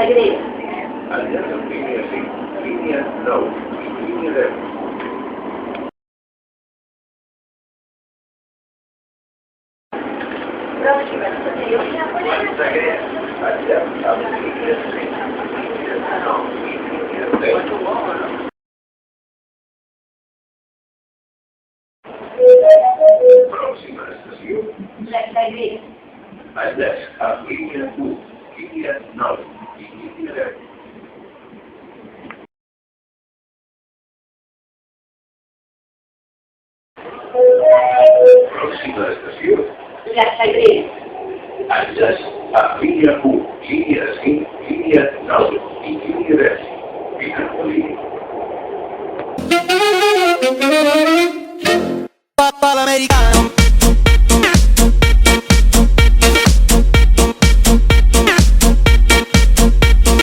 Sagrera. Enllaç amb línia 5, línia 9 i línia 10. Pròxima estació. Sagrera. Enllaç amb línia 5, línia 9 i línia 10. Pròxima estació. La Sagrera. Enllaç amb línia 1, línia 9 i línia 10. Pròxima estació. La Sagrera. Enllaç amb línia 1, línia 5, línia 9 i línia 10. Final de línia. Papa l'americano.